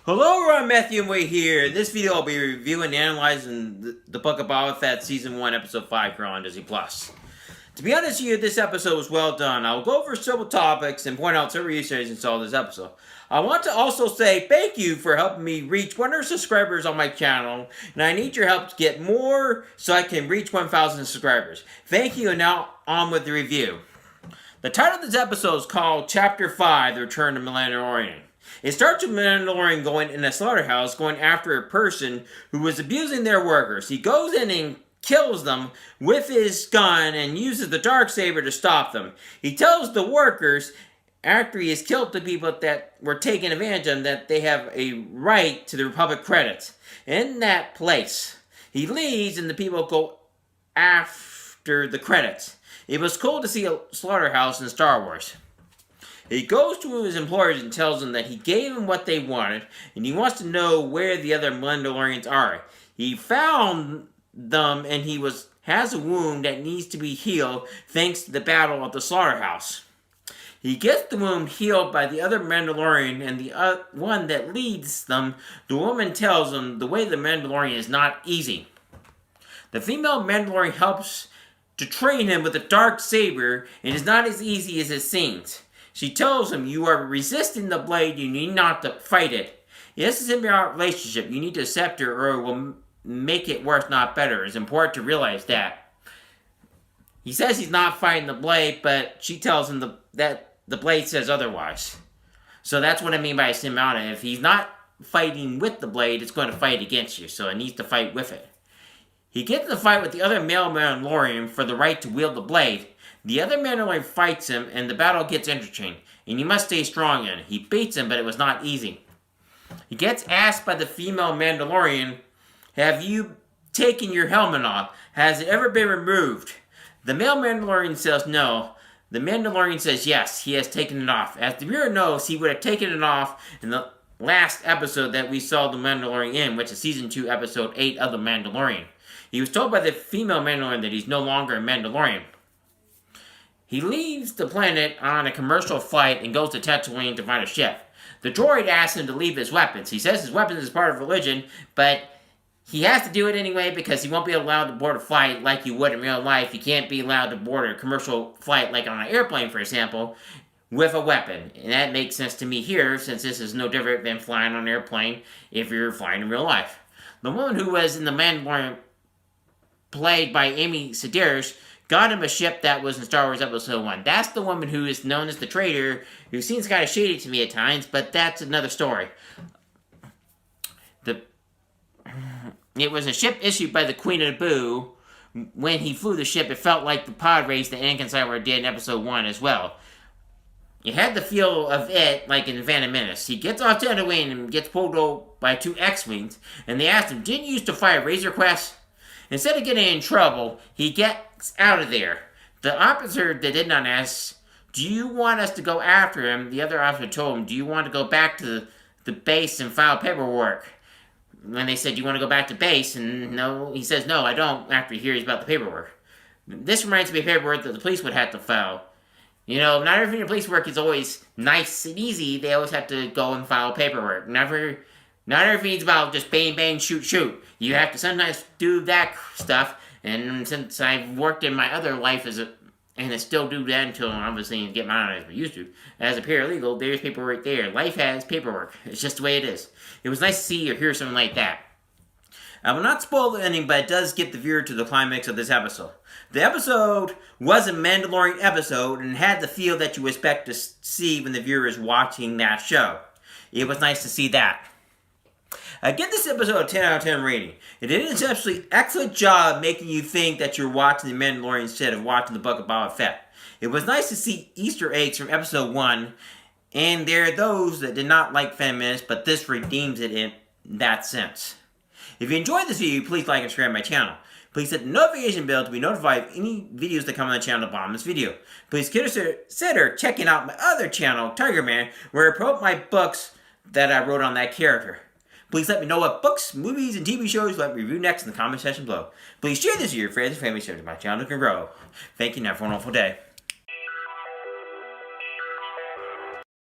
Hello, I'm Matthew and Wade here. In this video, I'll be reviewing and analyzing the Book of Boba Fett Season 1, Episode 5 here on Disney+. To be honest with you, this episode was well done. I will go over several topics and point out several Easter eggs in this episode. I want to also say thank you for helping me reach 100 subscribers on my channel, and I need your help to get more so I can reach 1,000 subscribers. Thank you, and now on with the review. The title of this episode is called Chapter 5, The Return of Mandalorian. It starts with Mandalorian going in a slaughterhouse, going after a person who was abusing their workers. He goes in and kills them with his gun and uses the dark saber to stop them. He tells the workers, after he has killed the people that were taking advantage of him, that they have a right to the Republic credits. In that place, he leaves and the people go after the credits. It was cool to see a slaughterhouse in Star Wars. He goes to his employers and tells them that he gave them what they wanted, and he wants to know where the other Mandalorians are. He found them, and he has a wound that needs to be healed thanks to the battle at the slaughterhouse. He gets the wound healed by the other Mandalorian, and the one that leads them, the woman tells him the way the Mandalorian is not easy. The female Mandalorian helps to train him with the dark saber, and it's not as easy as it seems. She tells him, you are resisting the blade, you need not to fight it. This is a symbiotic relationship. You need to accept her or it will make it worse, not better. It's important to realize that. He says he's not fighting the blade, but she tells him that the blade says otherwise. So that's what I mean by a symbiotic. If he's not fighting with the blade, it's going to fight against you, so it needs to fight with it. He gets in a fight with the other male Mandalorian for the right to wield the blade. The other Mandalorian fights him, and the battle gets interesting, and you must stay strong in it. He beats him, but it was not easy. He gets asked by the female Mandalorian, have you taken your helmet off? Has it ever been removed? The male Mandalorian says no. The Mandalorian says yes, he has taken it off. As the viewer knows, he would have taken it off in the last episode that we saw the Mandalorian in, which is Season 2, Episode 8 of the Mandalorian. He was told by the female Mandalorian that he's no longer a Mandalorian. He leaves the planet on a commercial flight and goes to Tatooine to find a ship. The droid asks him to leave his weapons. He says his weapons is part of religion, but he has to do it anyway because he won't be allowed to board a flight like you would in real life. He can't be allowed to board a commercial flight like on an airplane, for example, with a weapon. And that makes sense to me here, since this is no different than flying on an airplane if you're flying in real life. The woman who was in the Mandalorian, played by Amy Sedaris, got him a ship that was in Star Wars Episode 1. That's the woman who is known as the traitor, who seems kind of shady to me at times, but that's another story. It was a ship issued by the Queen of Naboo. When he flew the ship, it felt like the pod race that Anakin Skywalker did in Episode 1 as well. It had the feel of it like in Phantom Menace. He gets off Tatooine and gets pulled over by two X-Wings, and they asked him, didn't you used to fly a Razor Crest? Instead of getting in trouble, he gets out of there. The officer that did not ask, do you want us to go after him? The other officer told him, do you want to go back to the base and file paperwork? When they said, do you want to go back to base? And no, he says, no, I don't, after he hears about the paperwork. This reminds me of paperwork that the police would have to file. You know, not everything in police work is always nice and easy. They always have to go and file paperwork. Not everything's about just bang, bang, shoot, shoot. You have to sometimes do that stuff. And since I've worked in my other life and I still do that until obviously get mine as we used to, as a paralegal, there's paperwork there. Life has paperwork. It's just the way it is. It was nice to see or hear something like that. I will not spoil the ending, but it does get the viewer to the climax of this episode. The episode was a Mandalorian episode and had the feel that you expect to see when the viewer is watching that show. It was nice to see that. I give this episode a 10 out of 10 rating. It did an exceptionally excellent job making you think that you're watching The Mandalorian instead of watching the Book of Boba Fett. It was nice to see Easter eggs from Episode 1, and there are those that did not like Phantom Menace, but this redeems it in that sense. If you enjoyed this video, please like and subscribe to my channel. Please hit the notification bell to be notified of any videos that come on the channel at the bottom of this video. Please consider checking out my other channel, Tiger Man, where I promote my books that I wrote on that character. Please let me know what books, movies, and TV shows you'd like me to review next in the comment section below. Please share this with your friends and family so that my channel can grow. Thank you and have a wonderful day.